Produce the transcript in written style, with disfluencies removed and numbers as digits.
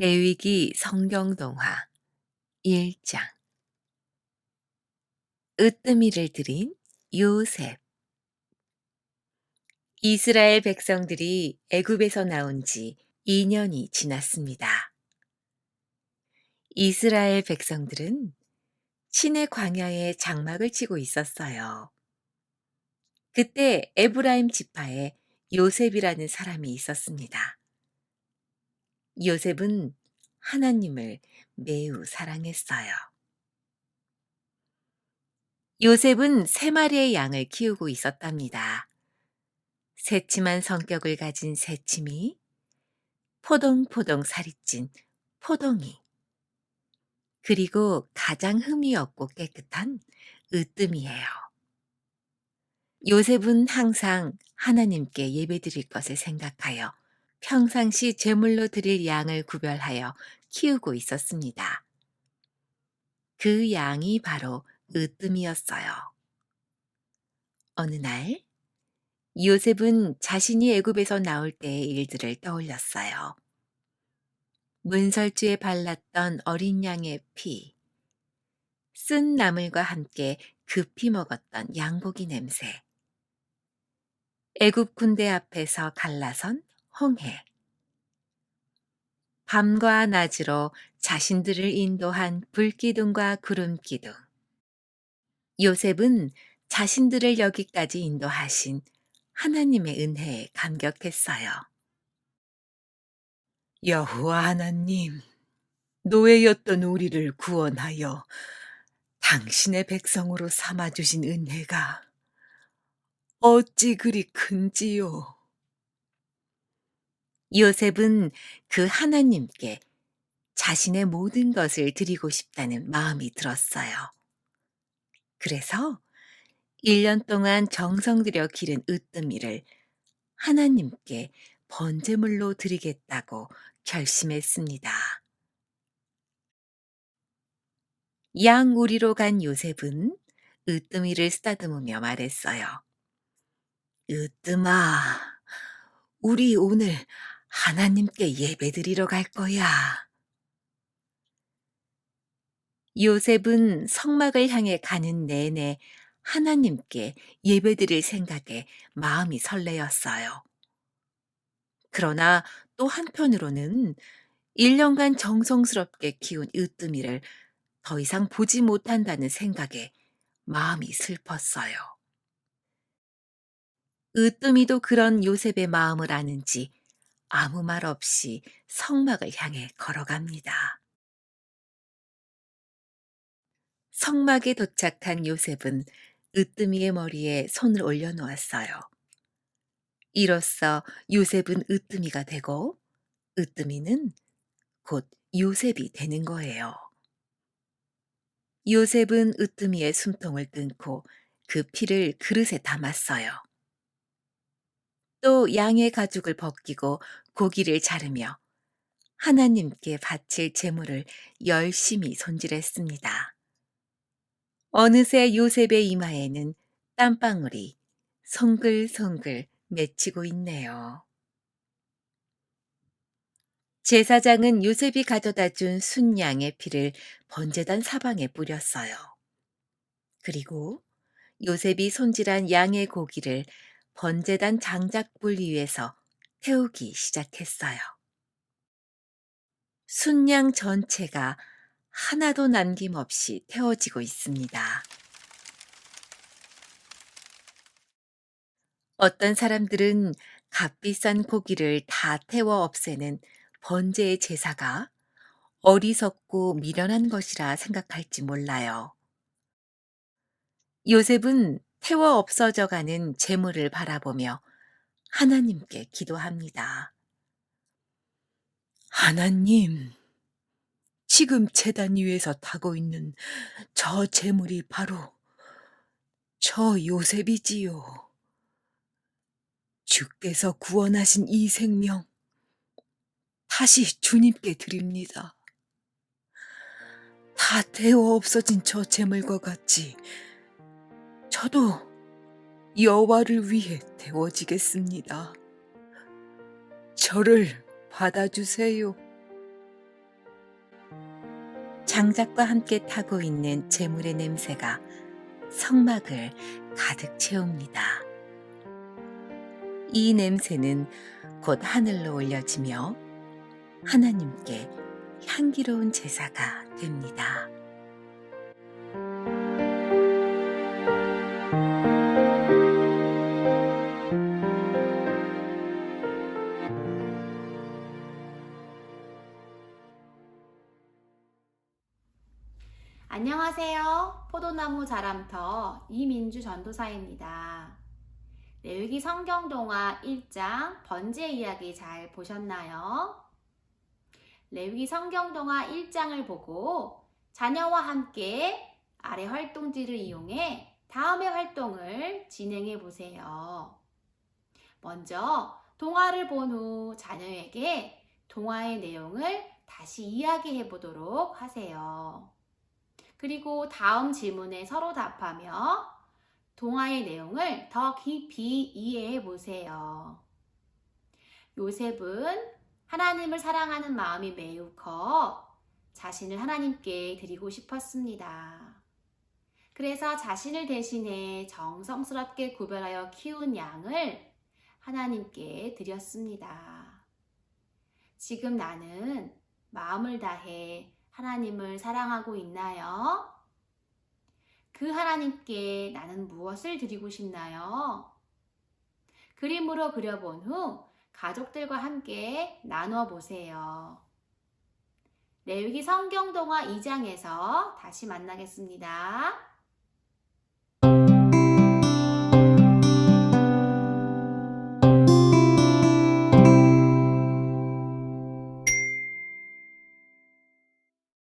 레위기 성경동화 1장. 으뜸이를 들인 요셉. 이스라엘 백성들이 애굽에서 나온 지 2년이 지났습니다. 이스라엘 백성들은 신의 광야에 장막을 치고 있었어요. 그때 에브라임 지파에 요셉이라는 사람이 있었습니다. 요셉은 하나님을 매우 사랑했어요. 요셉은 3마리의 양을 키우고 있었답니다. 새침한 성격을 가진 새침이, 포동포동 살이 찐 포동이, 그리고 가장 흠이 없고 깨끗한 으뜸이에요. 요셉은 항상 하나님께 예배드릴 것을 생각하여 평상시 제물로 드릴 양을 구별하여 키우고 있었습니다. 그 양이 바로 으뜸이었어요. 어느 날 요셉은 자신이 애굽에서 나올 때의 일들을 떠올렸어요. 문설주에 발랐던 어린 양의 피, 쓴 나물과 함께 급히 먹었던 양고기 냄새, 애굽 군대 앞에서 갈라선 홍해, 밤과 낮으로 자신들을 인도한 불기둥과 구름기둥. 요셉은 자신들을 여기까지 인도하신 하나님의 은혜에 감격했어요. 여호와 하나님, 노예였던 우리를 구원하여 당신의 백성으로 삼아주신 은혜가 어찌 그리 큰지요. 요셉은 그 하나님께 자신의 모든 것을 드리고 싶다는 마음이 들었어요. 그래서 1년 동안 정성 들여 기른 으뜸이를 하나님께 번제물로 드리겠다고 결심했습니다. 양우리로 간 요셉은 으뜸이를 쓰다듬으며 말했어요. 으뜸아, 우리 오늘 하나님께 예배드리러 갈 거야. 요셉은 성막을 향해 가는 내내 하나님께 예배드릴 생각에 마음이 설레었어요. 그러나 또 한편으로는 1년간 정성스럽게 키운 으뜸이를 더 이상 보지 못한다는 생각에 마음이 슬펐어요. 으뜸이도 그런 요셉의 마음을 아는지 아무 말 없이 성막을 향해 걸어갑니다. 성막에 도착한 요셉은 으뜸이의 머리에 손을 올려놓았어요. 이로써 요셉은 으뜸이가 되고 으뜸이는 곧 요셉이 되는 거예요. 요셉은 으뜸이의 숨통을 끊고 그 피를 그릇에 담았어요. 또 양의 가죽을 벗기고 고기를 자르며 하나님께 바칠 제물을 열심히 손질했습니다. 어느새 요셉의 이마에는 땀방울이 송글송글 맺히고 있네요. 제사장은 요셉이 가져다 준 순양의 피를 번제단 사방에 뿌렸어요. 그리고 요셉이 손질한 양의 고기를 번제단 장작불 위에서 태우기 시작했어요. 순양 전체가 하나도 남김없이 태워지고 있습니다. 어떤 사람들은 값비싼 고기를 다 태워 없애는 번제의 제사가 어리석고 미련한 것이라 생각할지 몰라요. 요셉은 태워 없어져 가는 재물을 바라보며 하나님께 기도합니다. 하나님, 지금 제단 위에서 타고 있는 저 재물이 바로 저 요셉이지요. 주께서 구원하신 이 생명, 다시 주님께 드립니다. 다 태워 없어진 저 재물과 같이 저도 여호와를 위해 태워지겠습니다. 저를 받아주세요. 장작과 함께 타고 있는 재물의 냄새가 성막을 가득 채웁니다. 이 냄새는 곧 하늘로 올려지며 하나님께 향기로운 제사가 됩니다. 안녕하세요. 포도나무 자람터 이민주 전도사입니다. 레위기 성경동화 1장 번제 이야기 잘 보셨나요? 레위기 성경동화 1장을 보고 자녀와 함께 아래 활동지를 이용해 다음의 활동을 진행해 보세요. 먼저 동화를 본 후 자녀에게 동화의 내용을 다시 이야기해 보도록 하세요. 그리고 다음 질문에 서로 답하며 동화의 내용을 더 깊이 이해해 보세요. 요셉은 하나님을 사랑하는 마음이 매우 커 자신을 하나님께 드리고 싶었습니다. 그래서 자신을 대신해 정성스럽게 구별하여 키운 양을 하나님께 드렸습니다. 지금 나는 마음을 다해 하나님을 사랑하고 있나요? 그 하나님께 나는 무엇을 드리고 싶나요? 그림으로 그려본 후 가족들과 함께 나누어 보세요. 레위기 성경동화 2장에서 다시 만나겠습니다.